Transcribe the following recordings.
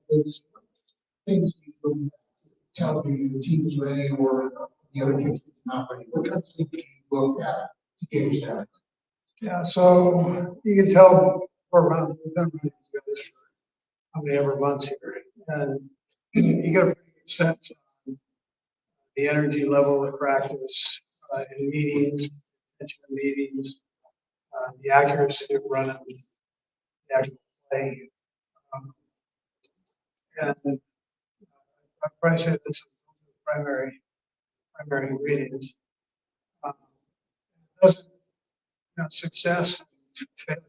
is things you look at to tell you your team's ready or the other team's not ready? What kind of things do you look at to gauge that? Yeah, so you can tell we're around, we've been running together for how many ever months here. And you get a pretty good sense on the energy level of practice, in meetings, attention to meetings, the accuracy of running, the actual play. And I'd probably say this is the primary ingredients. It doesn't, success and failure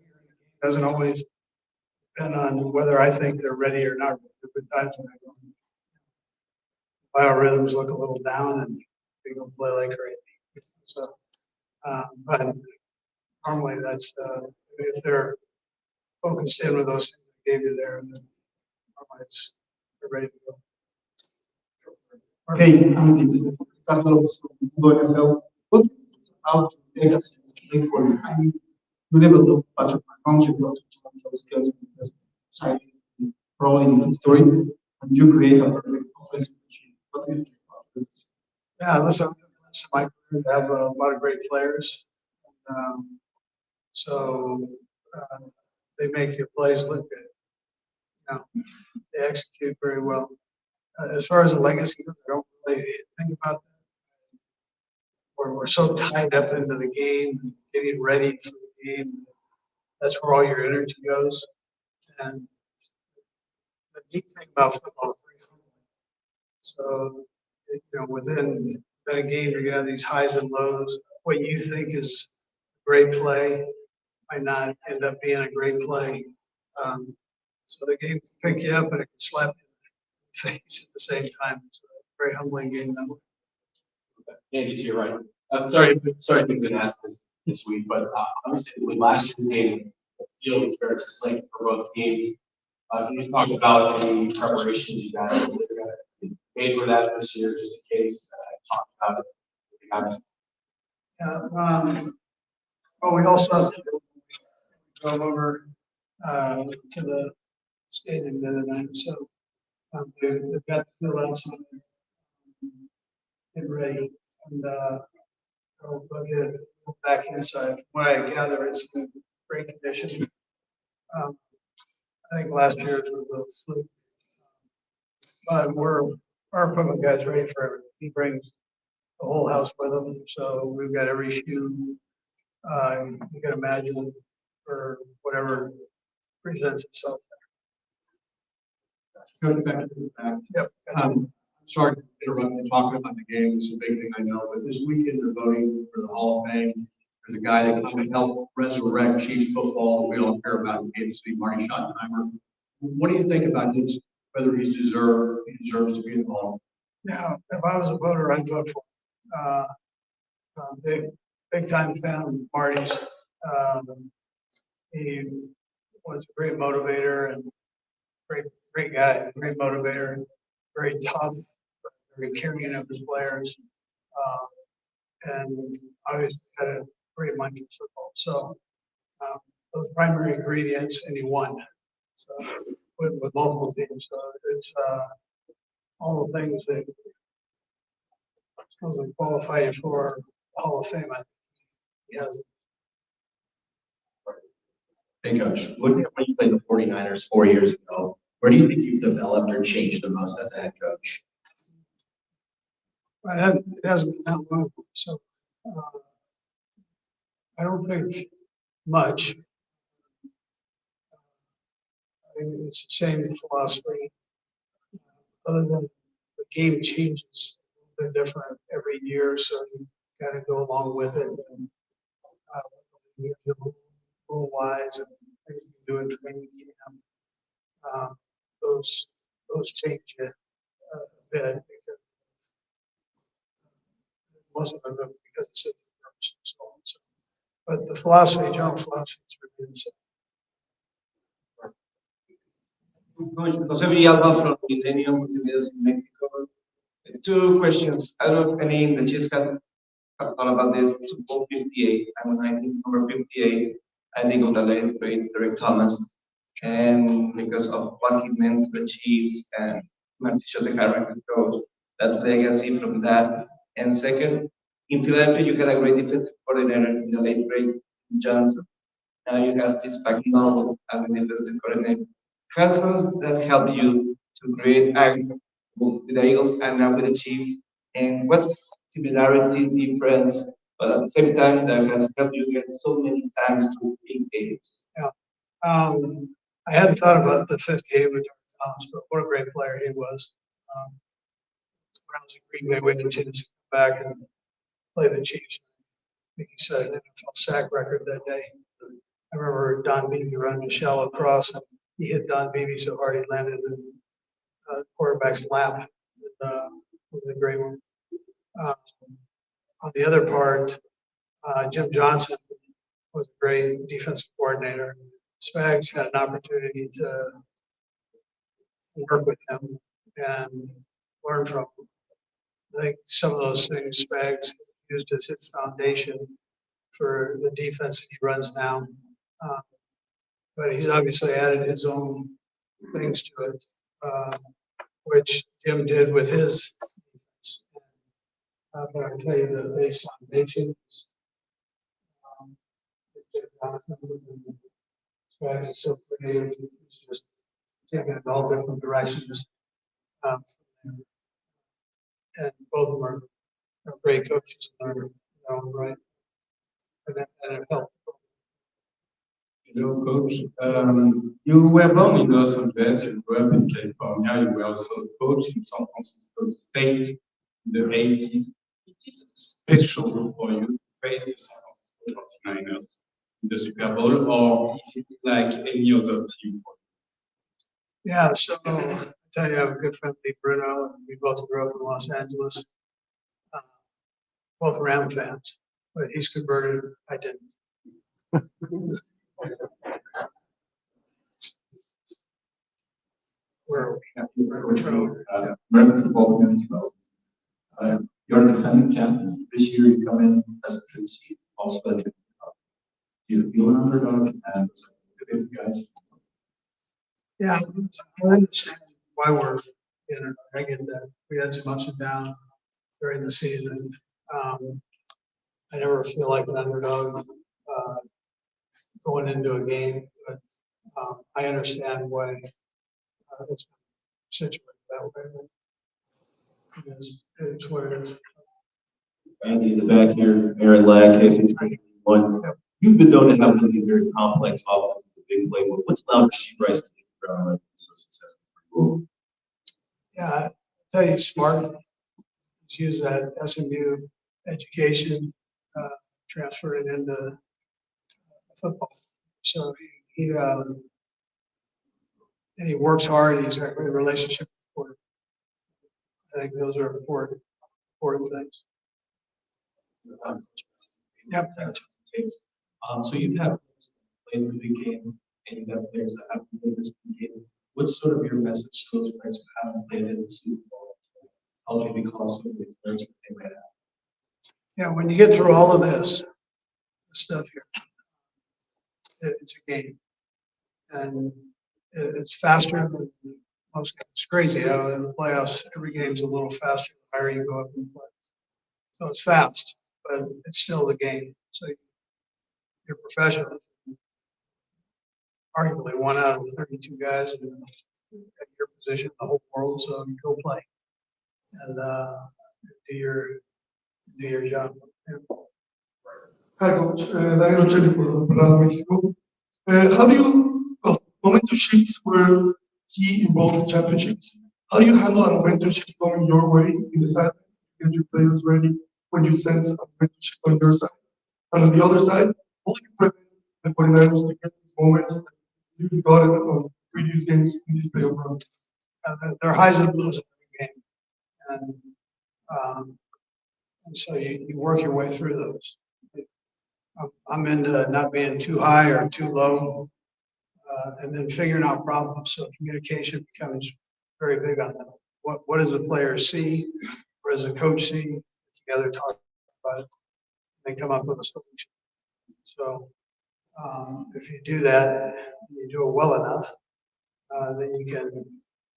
doesn't always depend on whether I think they're ready or not. There have been times when I go, biorhythms look a little down and they go play like crazy. So, but normally that's, if they're focused in with those things I gave you there, then normally they're ready to go. Hey, Andy, Carlos from NFL. What do you think about Vegas play for you? I mean, you developed Patrick Mahomes, you got to Travis Kelce in the best side probably in history, and you create a perfect offensive machine. What do you think about this? Yeah, listen, it's my career to have a lot of great players. So they make your plays look good. You know, they execute very well. As far as the legacy, I don't really think about that. We're so tied up into the game, getting ready for the game. That's where all your energy goes. And the neat thing about football is very simple. So, within a game, you're gonna have these highs and lows. What you think is a great play might not end up being a great play. So the game can pick you up and it can slap you in the face at the same time. It's a very humbling game that way. Andy, to your right. I'm sorry if we've been asked this week, but obviously with last year's game, the field was very slick for both teams. Can you just talk about any preparations you guys made for that this year, just in case? Talk about it with the guys. Yeah. Well, we also drove over to the stadium the other night, so they've got the field outside and ready, and I'll get back inside. What I gather is in great condition. I think last year's was a little fluke, but our equipment guy's ready for everything. He brings the whole house with him, so we've got every shoe you can imagine for whatever presents itself. Going back to the back. Yep. Sorry to interrupt you talking about the game. It's a big thing I know, but this weekend they're voting for the Hall of Fame. There's a guy that kind of helped resurrect Chiefs football that we all care about in Kansas City, Marty Schottenheimer. What do you think about this? Whether he deserves to be involved? Yeah, if I was a voter, I'd vote for him. Big time fan of Marty's. He was a great motivator and great guy, great motivator, very tough, very caring of his players, and obviously had a great mind for football. So those primary ingredients, and he won. So with multiple teams, so it's all the things that qualify you for the Hall of Fame. Yeah. Hey, Coach, looking at when you played the 49ers 4 years ago, where do you think you've developed or changed the most as a head coach? It hasn't been that long, so I don't think much. I think it's the same philosophy, other than the game changes a little bit different every year, so you got to go along with it. And rule wise and things you do in training camp, those change it a bit because most of them are because of safety purposes and so on. So, but the general philosophy is really the same. Coach Jose Villalba from Millennium Multimedia in Mexico. 2 questions. I don't know if any in the Chiefs have thought about this. Super Bowl 58. I think number 58. I think of the late great Derek Thomas. and because of what he meant to the Chiefs and Marticho the Hurricanes coach, that legacy from that. And second, in Philadelphia, you had a great defensive coordinator in the late great Johnson. Now you have this Pagnol as the defensive coordinator. How does that help you to create a with the Eagles and now with the Chiefs? And what's similarity, difference, but at the same time that has helped you get so many times to big games? I hadn't thought about the 58 with Thomas, but what a great player he was. When I was in Green Bay, we had a chance to come back and play the Chiefs. I think he set an NFL sack record that day. I remember Don Beebe running a shallow cross, and he hit Don Beebe so hard he landed in the quarterback's lap. It was a great one. On the other part, Jim Johnson was a great defensive coordinator. Spags had an opportunity to work with him and learn from him. I think some of those things Spags used as his foundation for the defense that he runs now. But he's obviously added his own things to it, which Jim did with his defense. But I tell you, the base foundation is Jim Johnson and Spags is so creative. He's just taking it in all different directions. And both of them are great coaches in their own right. And it helped. Hello, coach. You were born in Los Angeles, you grew up in California, you were also a coach in San Francisco State in the 80s. It is special for you to face the San Francisco 49ers in the Super Bowl, or is it like any other team? Yeah, so I tell you, I have a good friend, Lee Bruno, and we both grew up in Los Angeles. Both Ram fans, but he's converted, I didn't. Where are we? You're defending champions. This year you come in as a fifth seed, also as a you feel an underdog and the big guys. Yeah, I understand why we're in it. I get that. We had some ups and downs during the season. I never feel like an underdog going into a game, but I understand why it's situated that way. It's what it is. Andy in the back here, Aaron Ladd, Casey's one. You've been known to have a very complex offense, a big play. What's allowed Rasheed Rice to hit the ground so successful? Yeah, I tell you, he's smart. He's used that SMU education, transferred it into football. So and he works hard. He's got a great relationship with the quarterback. I think those are important things. Yep. So you have played the big game, and you have players that haven't played this big game. What's sort of your message to those players who haven't played in the Super Bowl? How do you become some of the players that they might have? Yeah, when you get through all of this stuff here, it's a game, and it's faster than most games. It's crazy how in the playoffs every game's a little faster the higher you go up in the playoffs. So it's fast, but it's still the game. So you're professional. Arguably 1 out of 32 guys at your position in the whole world, so you go play and do your job. Hi, Coach. Daniel Ocelli for Mexico. How do you, momentum shifts were key in both championships. How do you handle a momentum shift going your way in the side to get your players ready when you sense a momentum shift on your side? And on the other side, how do you prevent the 49ers to get these moments that you got it on previous games in this playoff run? They're highs and lows in every game. And so you work your way through those. I'm into not being too high or too low, and then figuring out problems. So communication becomes very big on that. What does the player see? What does the coach see? Together talk about it. They come up with a solution. So if you do that, and you do it well enough, that you can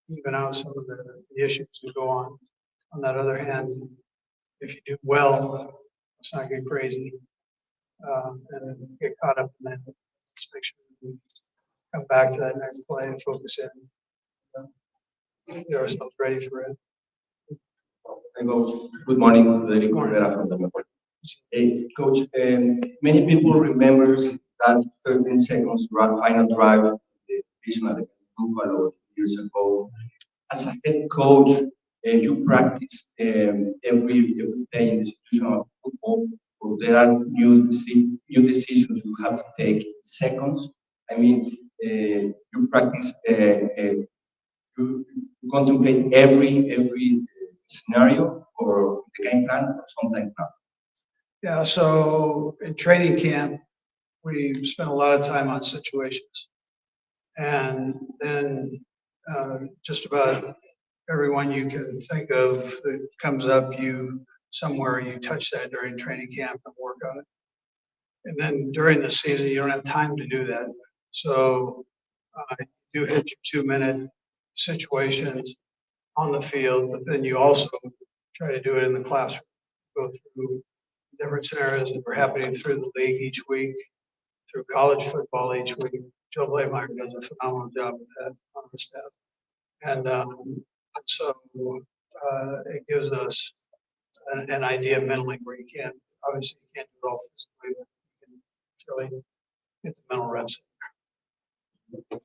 even out some of the issues that go on. On that other hand, if you do well, let's not get crazy, and then get caught up in that. Let's make sure we come back to that next play and focus in. Get ourselves ready for it. Coach, good morning, Federico Rivera from the Mejor. Coach, many people remember that 13 seconds final drive of the divisional against Buffalo years ago. As a head coach, you practice every day in the institution of football, or there are new decisions you have to take in seconds. I mean, you practice, you contemplate every scenario or the game plan or something not. Yeah, so in training camp, we spent a lot of time on situations. And then just about everyone you can think of that comes up, you touch that during training camp and work on it. And then during the season, you don't have time to do that. So you hit your 2-minute situations on the field, but then you also try to do it in the classroom. Go through different scenarios that were happening through the league each week, through college football each week. Joe Blameyer does a phenomenal job with that on the staff. And so it gives us an idea mentally where you can't, obviously you can't do it all physically, but you can really get the mental reps in there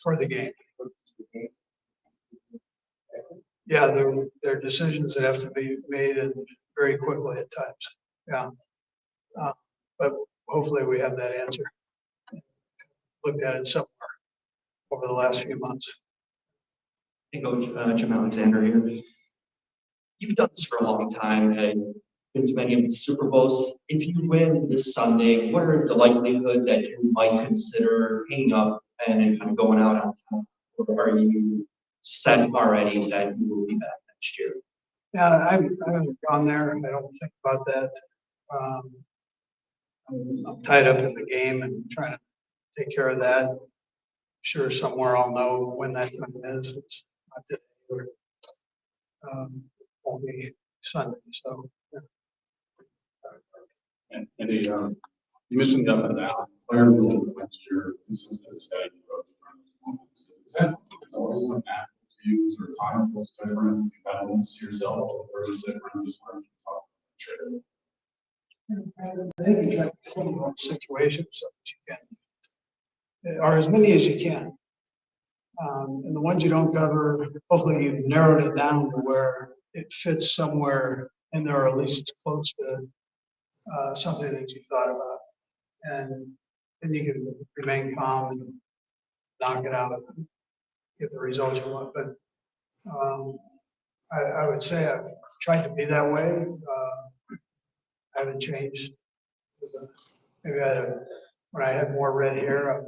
for the game. Yeah, there are decisions that have to be made and very quickly at times. Yeah. But hopefully we have that answer. Looked at it somewhere over the last few months. Hey, Coach, Jim Alexander here. You've done this for a long time and been to many of the Super Bowls. If you win this Sunday, what are the likelihood that you might consider hanging up and kind of going out on top? Or are you set already that you will be back next year? Yeah, I haven't gone there. I don't think about that. I'm tied up in the game and trying to take care of that. I'm sure somewhere I'll know when that time is. It's not today or won't be Sunday. So yeah. And you mentioned the up and down. Players will next year. This is the steady growth. Is that always an act to use or time was different? You balance yourself or is it different? Just want to talk about I think you try to fill those situations so that you can, or as many as you can. And the ones you don't cover, hopefully you've narrowed it down to where it fits somewhere in there, or at least it's close to something that you thought about. And then you can remain calm and knock it out and get the results you want. But I would say I've tried to be that way. I haven't changed. Maybe when I had more red hair,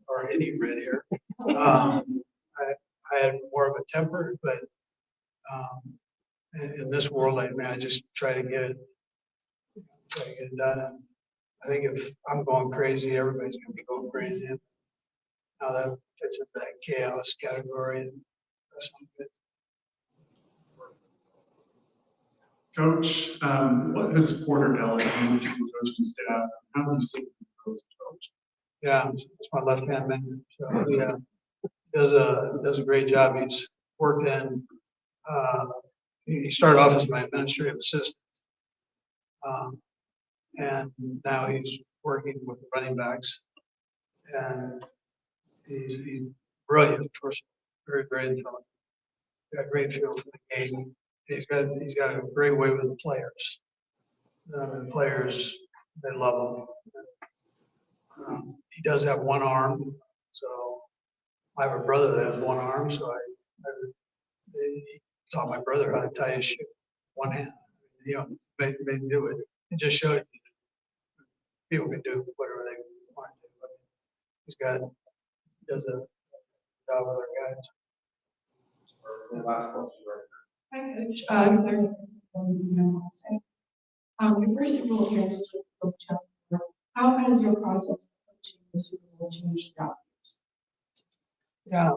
or any red hair, I had more of a temper, but in this world, I just try to get it done. I think if I'm going crazy, everybody's gonna be going crazy. Now that fits into that chaos category, and that's not good. Coach, what has Porter Elliott mean to the coaching staff? How do you see him as a coach? Yeah, it's my left-hand man. So he does a great job. He's worked in. He started off as my administrative assistant, and now he's working with the running backs. And he's brilliant person, very intelligent. Got a great feel for the game. He's got a great way with the players. The players, they love him. He does have one arm, so I have a brother that has one arm, so he taught my brother how to tie his shoe, one hand. Made him do it. It just showed people can do whatever they want to do. Does a job with our guys. Last question. Hi, Coach. Claire, your first Super Bowl appearance was with the Chelsea. How has your process of coaching the Super Bowl changed throughout the years? Yeah,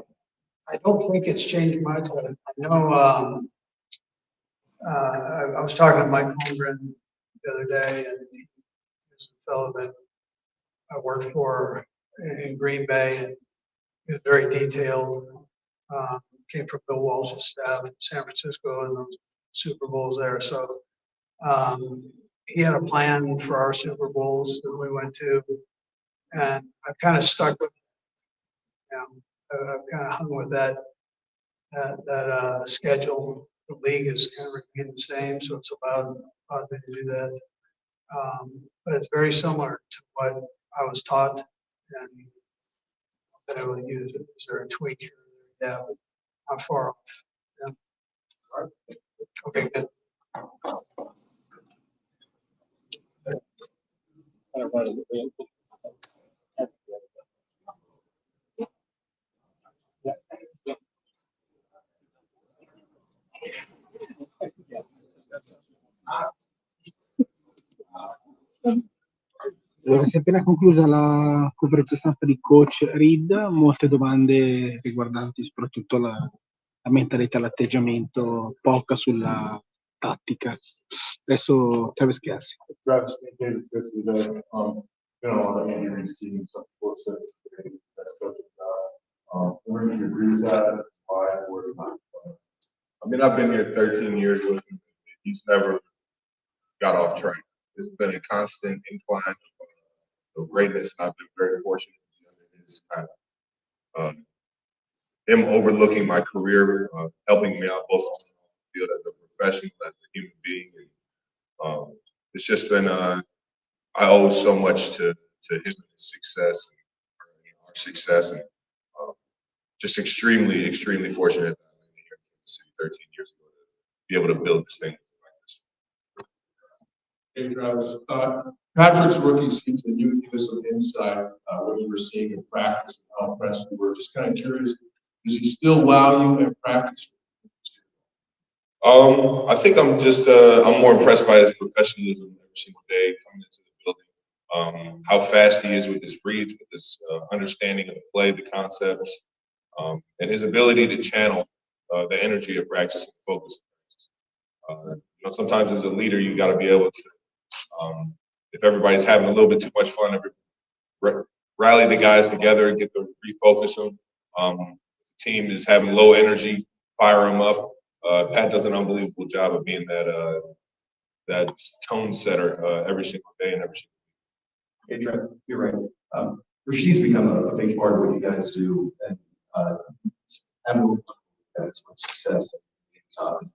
I don't think it's changed much. I know, I was talking to Mike Holmgren the other day, and he's a fellow that I worked for in Green Bay, and he was very detailed. Came from Bill Walsh's staff in San Francisco and those Super Bowls there. So he had a plan for our Super Bowls that we went to, and I've kind of stuck with, you know, I've kind of hung with that schedule. The league is kind of remained the same, so it's allowed me to do that. But it's very similar to what I was taught and that I will use it. Is there a tweak here? Yeah, but I'm far off. Yeah. Okay, good. Allora, si è appena conclusa la conferenza stampa di coach Reid, molte domande riguardanti soprattutto la mentalità, l'atteggiamento, poca sulla tattica. Adesso Travis Kelce. Travis yesterday, been on a lot of injuries teams, some people said it's the best coach in the where do you agree with that? Why or not? I mean, I've been here 13 years with him. He's never got off track. It's been a constant incline of greatness, and I've been very fortunate to be under his kind of him overlooking my career, helping me out both on the field as a professional, as a human being. And, it's just been I owe so much to him and his success and our success, and just extremely, extremely fortunate that I'm here in Kansas City 13 years ago to be able to build this thing like this. Hey, Travis. Patrick's rookie season, you give us some insight what you were seeing in practice and how impressed you were. Just kind of curious, does he still wow you in practice? I think I'm just I'm more impressed by his professionalism every single day coming into the building. How fast he is with his reads, with his understanding of the play, the concepts, and his ability to channel the energy of practice and focus of practice. You know, sometimes as a leader, you got to be able to, if everybody's having a little bit too much fun, rally the guys together and get them refocus them. If the team is having low energy, fire them up. Pat does an unbelievable job of being that tone setter every single day and every single Hey, Trent, you're right. Rashid's become a big part of what you guys do, and having much success.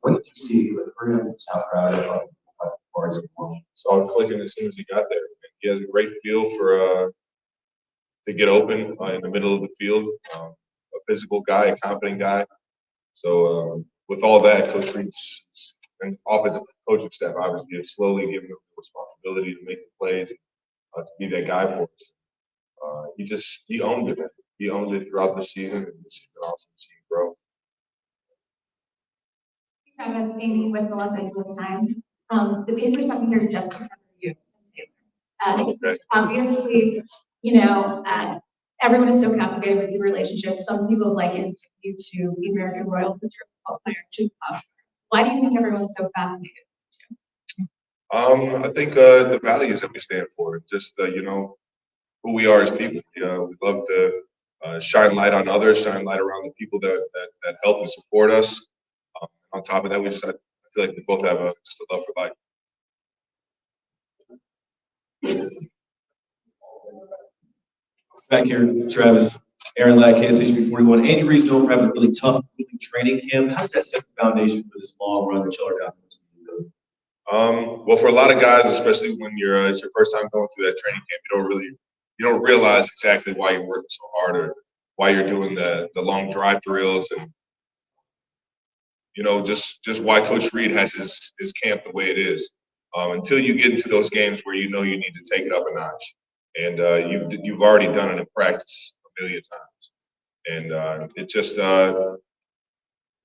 What did you see with him? How proud of him? How far is he? Saw it clicking as soon as he got there. He has a great feel for to get open in the middle of the field. A physical guy, a confident guy. So with all that, Coach Reid and offensive coaching staff obviously have slowly given him the responsibility to make the plays, to be that guy for us. He owned it. He owned it throughout the season, and it's been awesome to see him grow. Travis, Amy with the Los Angeles Times. The Patriots secondary just remember you. Okay. Obviously, everyone is so captivated with your relationship. Some people liken you to the American Royals, but you're a football player, just pop star. Why do you think everyone's so fascinated with you? I think the values that we stand for, just who we are as people. We love to shine light on others, shine light around the people that help and support us. On top of that, I feel like we both have just a love for life. Back here, Travis, Aaron Ladd, KSHB 41. Andy Reid's known for having a really tough training camp. How does that set the foundation for this long run that y'all are down? Well, for a lot of guys, especially when it's your first time going through that training camp, you don't realize exactly why you're working so hard or why you're doing the long drive drills and just why Coach Reid has his camp the way it is. Until you get into those games where you need to take it up a notch, and you've already done it in practice a million times, and it just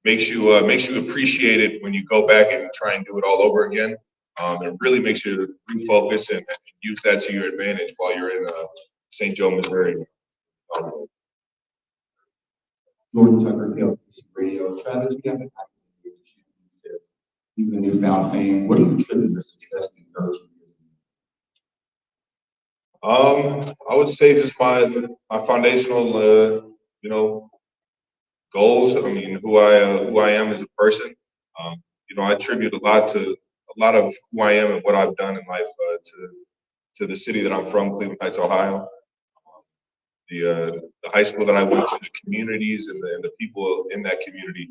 makes you appreciate it when you go back and try and do it all over again. It really makes you refocus and use that to your advantage while you're in St. Joe, Missouri. Jordan Tucker, KLTC Radio. Travis, you have an active champions, even newfound fame. What do you attribute your success to coaching? I would say just my foundational, goals. I mean, who I am as a person. I attribute a lot of who I am and what I've done in life to the city that I'm from, Cleveland Heights, Ohio. The high school that I went to, the communities and the people in that community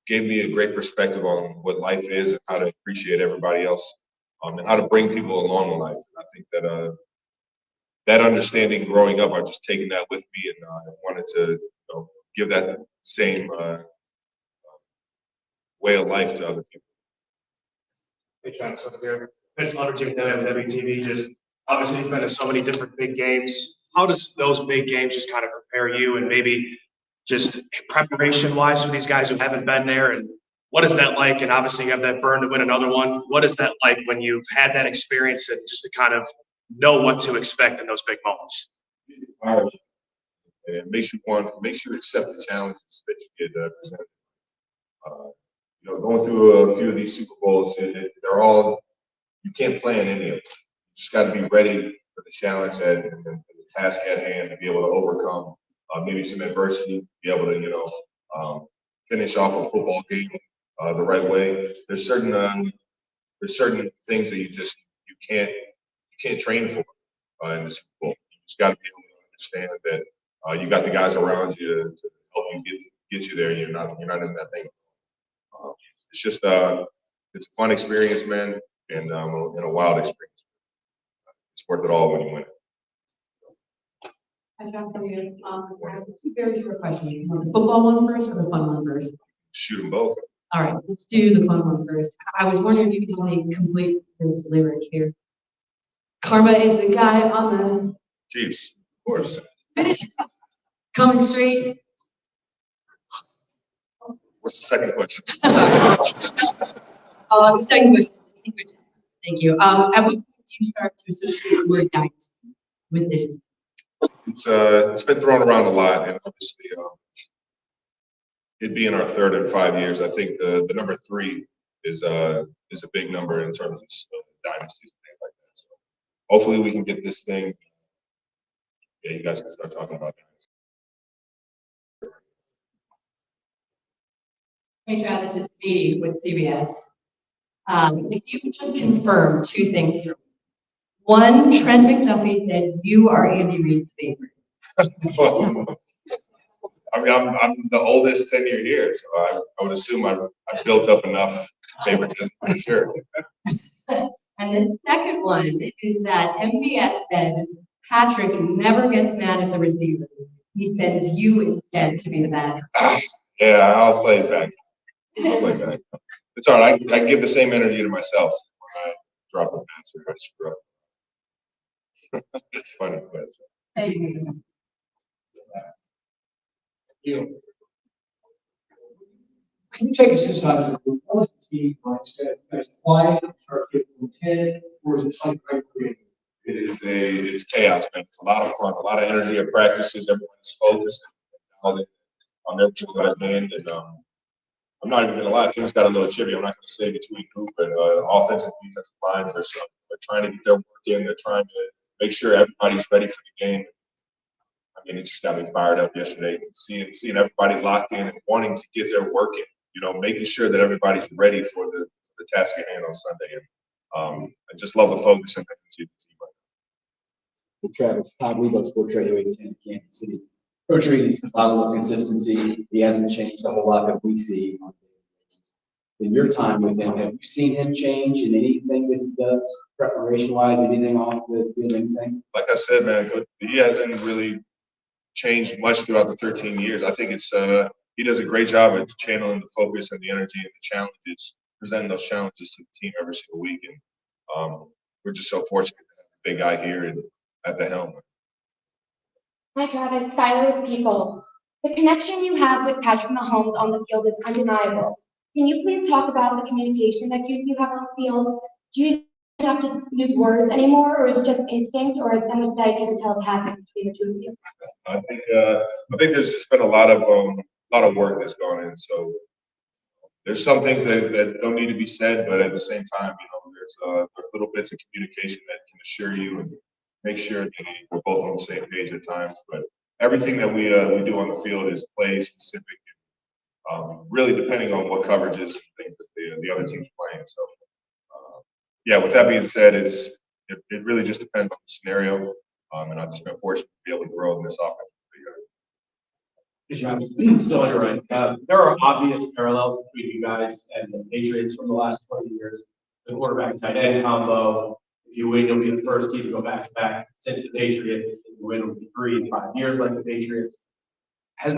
gave me a great perspective on what life is and how to appreciate everybody else, and how to bring people along in life. And I think that that understanding growing up, I've just taken that with me, and I wanted to give that same way of life to other people. Hey, Travis, over here. It's an honor to be at WTV. Just obviously, you've been to so many different big games. How does those big games just kind of prepare you, and maybe just preparation-wise for these guys who haven't been there? And what is that like? And obviously, you have that burn to win another one. What is that like when you've had that experience and just to kind of know what to expect in those big moments? And it makes you accept the challenges that you get presented. Going through a few of these Super Bowls, they're all, you can't plan any of them. You just got to be ready for the challenge and the task at hand to be able to overcome maybe some adversity, be able to finish off a football game the right way. There's certain things that you can't train for in the Super Bowl. You just got to be able to understand that you got the guys around you to help you get you there. You're not in that thing. It's just it's a fun experience, man, and a wild experience. It's worth it all when you win it. Hi, John, from you. Two very short questions. You want the football one first or the fun one first? Shoot them both. All right, let's do the fun one first. I was wondering if you could help me complete this lyric here. Karma is the guy on the Chiefs, of course. finish. Coming straight. What's the second question? The second question. Thank you. At what point do you start to associate the word dynasty with this? It's been thrown around a lot, and obviously, it being our third in 5 years, I think the number 3 is a big number in terms of dynasties and things like that. So hopefully, we can get this thing. Yeah, you guys can start talking about dynasty. Hey Travis, it's Dee with CBS. If you could just confirm two things for me. One, Trent McDuffie said you are Andy Reid's favorite. I mean, I'm the oldest tenure here, so I would assume I've built up enough favoritism for sure. And the second one is that MBS said Patrick never gets mad at the receivers. He sends you instead to be the bad guy. Yeah, I'll play it back. It's all right. I give the same energy to myself when I drop a pass or I screw up. It's funny, but Thank you. Can you take us inside the group? What was the team like? You guys quiet, start getting from 10, or is it like creative? it's chaos, man. It's a lot of fun, a lot of energy at practices. Everyone's focused on everything that I can. And I'm not even gonna lie, things got a little chippy. I'm not gonna say between who, but offensive and defensive lines are trying to get their work in. They're trying to make sure everybody's ready for the game. I mean, it just got me fired up yesterday. Seeing everybody locked in and wanting to get their work in. Making sure that everybody's ready for the task at hand on Sunday. And I just love the focus and energy of the team right now. Well, Travis, Todd Weedle, Sports Radio 810, Kansas City. Coach Reid is the model of consistency. He hasn't changed a whole lot that we see on a daily basis. In your time with him, have you seen him change in anything that he does, preparation-wise, anything off the field, anything? Like I said, man, he hasn't really changed much throughout the 13 years. I think he does a great job at channeling the focus and the energy and the challenges, presenting those challenges to the team every single week. And we're just so fortunate to have a big guy here and at the helm. Hi, Travis. Skylar with People. The connection you have with Patrick Mahomes on the field is undeniable. Can you please talk about the communication that you have on the field? Do you have to use words anymore, or is it just instinct, or is some of that even telepathic between the two of you? I think there's just been a lot of work that's gone in. So there's some things that don't need to be said, but at the same time, there's little bits of communication that can assure you and make sure that we're both on the same page at times. But everything that we do on the field is play specific, really depending on what coverages and things that the other team's playing. So yeah, with that being said, it really just depends on the scenario, and I've just been fortunate to be able to grow in this offense. Hey, Travis, still on your right. There are obvious parallels between you guys and the Patriots from the last 20 years. The quarterback tight end combo. If you win, you'll be the first team to go back to back since the Patriots. If you win, it'll be 3 in 5 years like the Patriots. Have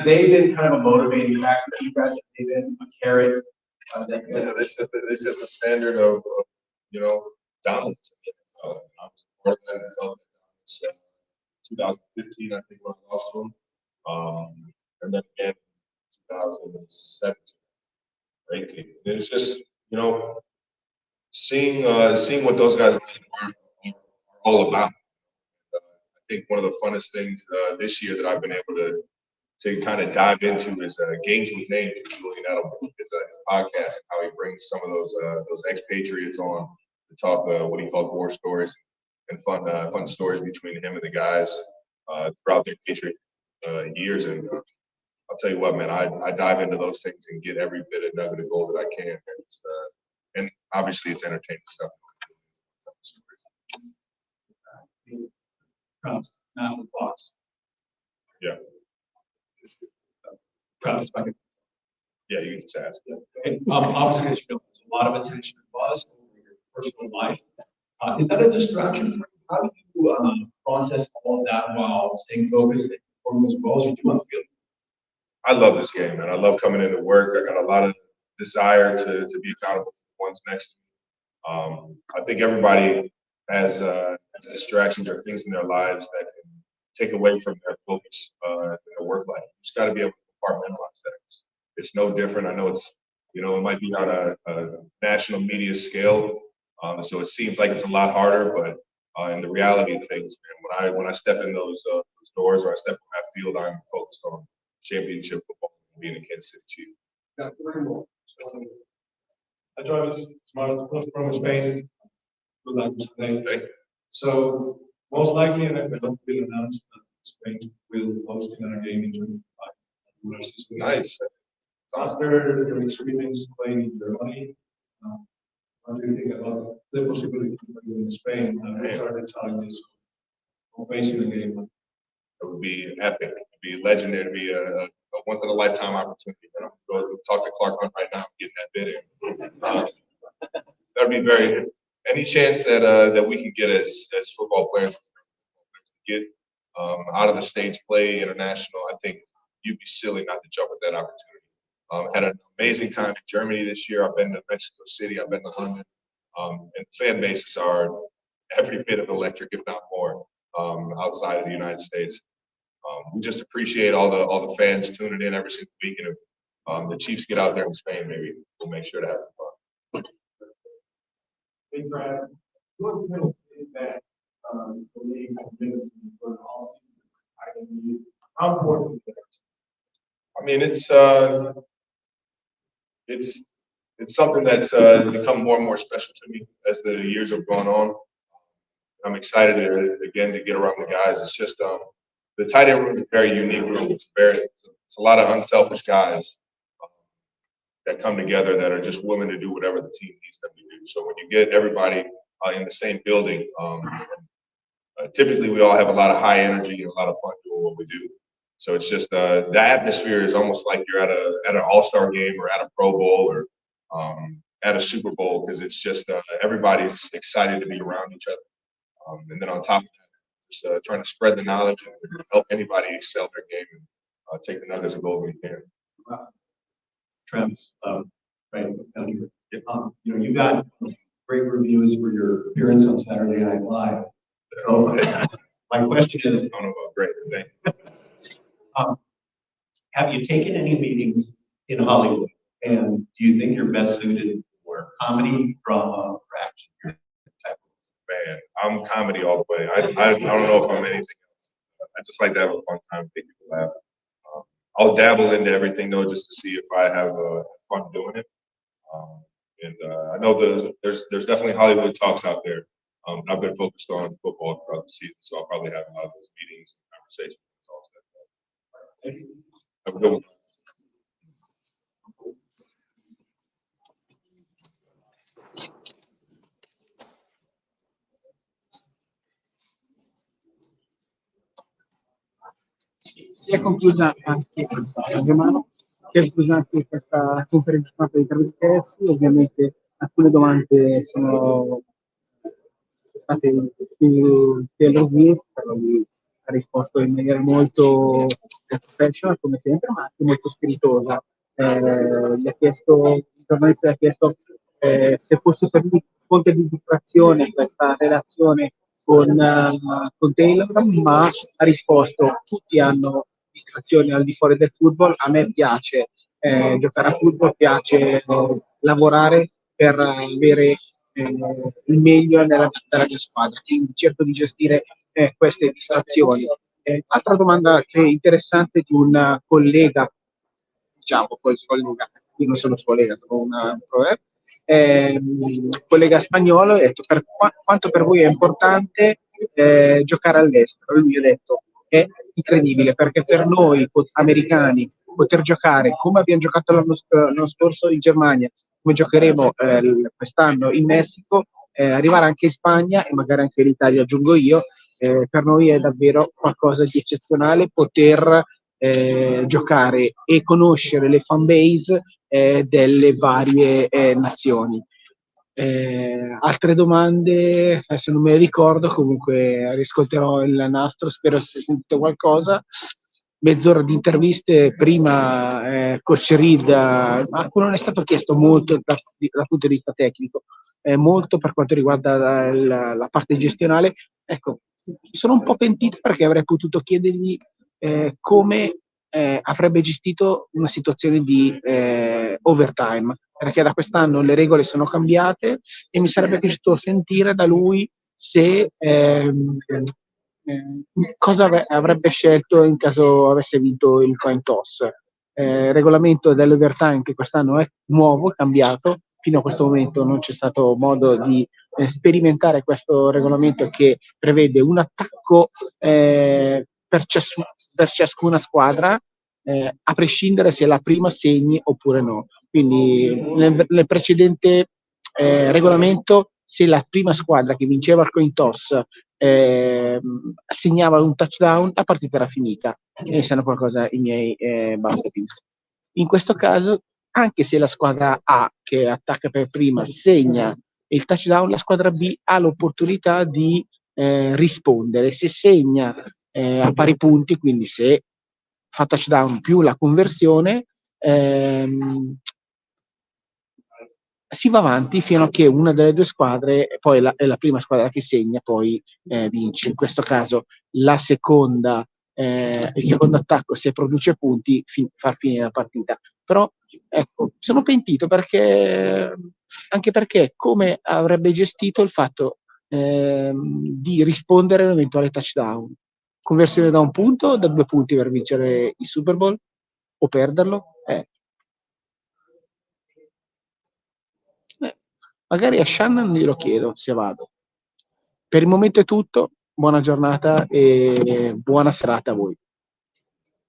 they been kind of a motivating factor for you guys? Have they been a carrot? They set the standard of dominance. I was part of that and felt that 2015, I think, when I lost to them. And then again, 2017, 18. It's just, seeing what those guys are all about. I think one of the funnest things this year that I've been able to kind of dive into is Games with Names with Julian Edelman. His podcast, how he brings some of those expatriates on to talk what he calls war stories and fun stories between him and the guys throughout their Patriot years. And I'll tell you what, man, I dive into those things and get every bit of nugget of gold that I can. And obviously, it's entertaining stuff. Travis, now the box. Yeah. Travis, if I could. Yeah, you can just ask. Yeah. And, obviously, as you know, there's a lot of attention and buzz over your personal life. Is that a distraction for you? How do you process all of that while staying focused and performing as well as you do on the field? I love this game, man. I love coming into work. I got a lot of desire to be accountable for the ones next to me. I think everybody has distractions or things in their lives that can take away from their focus in their work life. You just got to be able to compartmentalize that. It's no different. I know it's, it might be on a national media scale, so it seems like it's a lot harder, but in the reality of things, man, when I step in those doors or I step on that field, I'm focused on championship football and being a Kansas City Chief. Got 3 more. I Travis, from Spain. Good luck today. So most likely NFL will announce that Spain will host another game in 2025. Nice. After your experience playing in Germany, what do you think about the possibility of playing in Spain? What are the challenges of facing the game? It would be epic. It would be legendary. It would be a once in a lifetime opportunity. I'm going to go talk to Clark Hunt right now and get that bid in. That would be very. Any chance that we can get as football players get out of the States, play international, I think you'd be silly not to jump at that opportunity. Had an amazing time in Germany this year. I've been to Mexico City. I've been to London. And fan bases are every bit of electric, if not more, outside of the United States. We just appreciate all the fans tuning in every single week. And if the Chiefs get out there in Spain, maybe we'll make sure to have some fun. Hey, Travis, what will is that the league has been for all season? How important is that? I mean, it's something that's become more and more special to me as the years have gone on. I'm excited to get around the guys. It's just the tight end room is a very unique room. It's a lot of unselfish guys that come together that are just willing to do whatever the team needs them to do. So when you get everybody in the same building, typically we all have a lot of high energy and a lot of fun doing what we do. So it's just the atmosphere is almost like you're at an all-star game or at a Pro Bowl or at a Super Bowl, because it's just everybody's excited to be around each other. And then on top of that, just trying to spread the knowledge and help anybody excel their game and take the nuggets of gold when you can. Wow. Travis, right down here. You got great reviews for your appearance on Saturday Night Live. So my question is, I don't know about great today. Have you taken any meetings in Hollywood? And do you think you're best suited for comedy, drama, or action? I don't know if I'm anything else. I just like to have a fun time, make people laugh. I'll dabble into everything though, just to see if I have fun doing it. I know there's definitely Hollywood talks out there. I've been focused on football throughout the season, so I'll probably have a lot of those meetings and conversations. Thank you. Have a good one. Si è conclusa anche questa conferenza stampa di Travis Kelce. Ovviamente alcune domande sono state più Taylor Swift, però lui ha risposto in maniera molto professional come sempre, ma anche molto spiritosa. Gli ha chiesto, il giornalista gli ha chiesto se fosse per lui fonte di distrazione questa relazione con Taylor, ma ha risposto: tutti hanno distrazioni al di fuori del football, a me piace giocare a football, piace lavorare per avere il meglio nella mia squadra, quindi cerco di gestire queste distrazioni. Altra domanda che è interessante di un collega, diciamo, poi collega, io non sono suo collega, sono un collega spagnolo, ha detto quanto per voi è importante giocare all'estero. Lui ha detto è incredibile perché per noi americani poter giocare come abbiamo giocato l'anno scorso in Germania, come giocheremo quest'anno in Messico, arrivare anche in Spagna e magari anche in Italia, aggiungo io, per noi è davvero qualcosa di eccezionale poter giocare e conoscere le fan base delle varie nazioni. Altre domande, adesso non me le ricordo, comunque riscolterò il nastro, spero si sia sentito qualcosa. Mezz'ora di interviste, prima coach Reid, a cui non è stato chiesto molto dal punto di vista tecnico, molto per quanto riguarda la parte gestionale. Ecco, sono un po' pentito perché avrei potuto chiedergli come avrebbe gestito una situazione di overtime, perché da quest'anno le regole sono cambiate e mi sarebbe piaciuto sentire da lui se cosa avrebbe scelto in caso avesse vinto il coin toss. Il regolamento dell'overtime che quest'anno è nuovo, è cambiato, fino a questo momento non c'è stato modo di sperimentare questo regolamento che prevede un attacco per ciascuna squadra, a prescindere se la prima segni oppure no. Quindi nel precedente regolamento, se la prima squadra che vinceva il coin toss segnava un touchdown, la partita era finita. E sanno qualcosa i miei Buffaloes. In questo caso, anche se la squadra A, che attacca per prima, segna il touchdown, la squadra B ha l'opportunità di rispondere. Se segna a pari punti, quindi se fa touchdown più la conversione, si va avanti fino a che una delle due squadre, poi è la prima squadra che segna, poi vince. In questo caso il secondo attacco, se produce punti, far finire la partita. Però ecco, sono pentito perché anche perché come avrebbe gestito il fatto di rispondere all'eventuale touchdown. Conversione da un punto o da 2 punti per vincere il Super Bowl o perderlo? Magari a Shannon glielo chiedo se vado. Per il momento è tutto, buona giornata e buona serata a voi.